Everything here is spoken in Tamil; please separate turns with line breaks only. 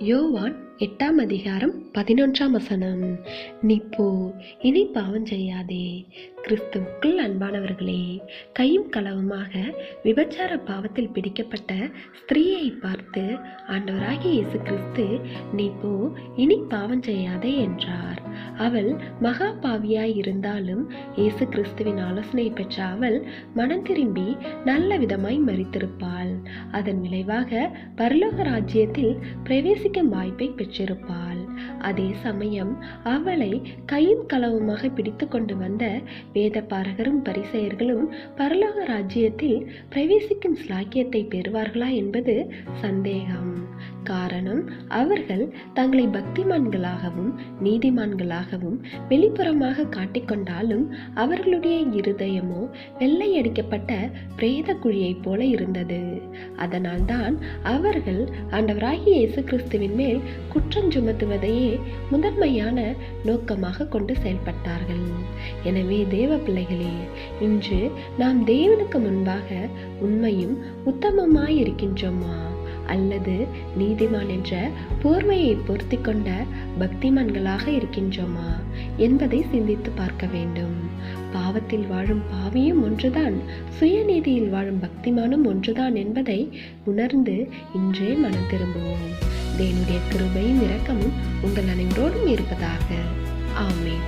யோவான் 8ஆம் அதிகாரம் 11ஆம் வசனம். நீ போ, இனி பாவம் செய்யாதே. கிறிஸ்துவுக்குள் அன்பானவர்களே, கையும் களவுமாக விபச்சார பாவத்தில் பிடிக்கப்பட்ட ஸ்திரீயை பார்த்து ஆண்டவராகிய இயேசு கிறிஸ்து, நீ போ, இனி பாவம் செய்யாதே என்றார். அவள் மகா பாவியாய் இருந்தாலும் இயேசு கிறிஸ்துவின் ஆலோசனை பெற்ற அவள் மனம் திரும்பி நல்ல விதமாய் மரித்திருப்பாள். அதன் விளைவாக பரலோக ராஜ்யத்தில் பிரவேசிக்கும் வாய்ப்பை பெற்றிருப்பாள். அதே சமயம் அவளை கையும் களவுமாக பிடித்து கொண்டு வந்த வேத பாரகரும் பரிசேயர்களும் பரலோக ராஜ்யத்தில் பிரவேசிக்கும் ஸ்லாக்கியத்தை பெறுவார்களா என்பது சந்தேகம். காரணம், அவர்கள் தங்களை பக்திமான்களாகவும் நீதிமான்களாகவும் வெளிப்புறமாக காட்டிக்கொண்டாலும் அவர்களுடைய இருதயமோ வெள்ளையடிக்கப்பட்ட பிரேத குழியை போல இருந்தது. அதனால்தான் அவர்கள் ஆண்டவராகிய இயேசு கிறிஸ்துவின் மேல் குற்றம் சுமத்துவதையே முதன்மையான நோக்கமாக கொண்டு செயல்பட்டார்கள். எனவே தேவ பிள்ளைகளே, இன்று நாம் தேவனுக்கு முன்பாக உண்மையும் உத்தமமாய் இருக்கின்றோமா, அல்லது நீதிமான் என்ற போர்வையை பொருத்தி கொண்ட பக்திமான்களாக இருக்கின்றோமா என்பதை சிந்தித்து பார்க்க வேண்டும். பாவத்தில் வாழும் பாவியும் ஒன்றுதான், சுயநீதியில் வாழும் பக்திமானும் ஒன்றுதான் என்பதை உணர்ந்து இன்றே மனம் திரும்புவோம். தேவனுடைய கிருபையும் இரக்கமும் உங்கள் அனைவரோடும் இருப்பதாக. ஆமென்.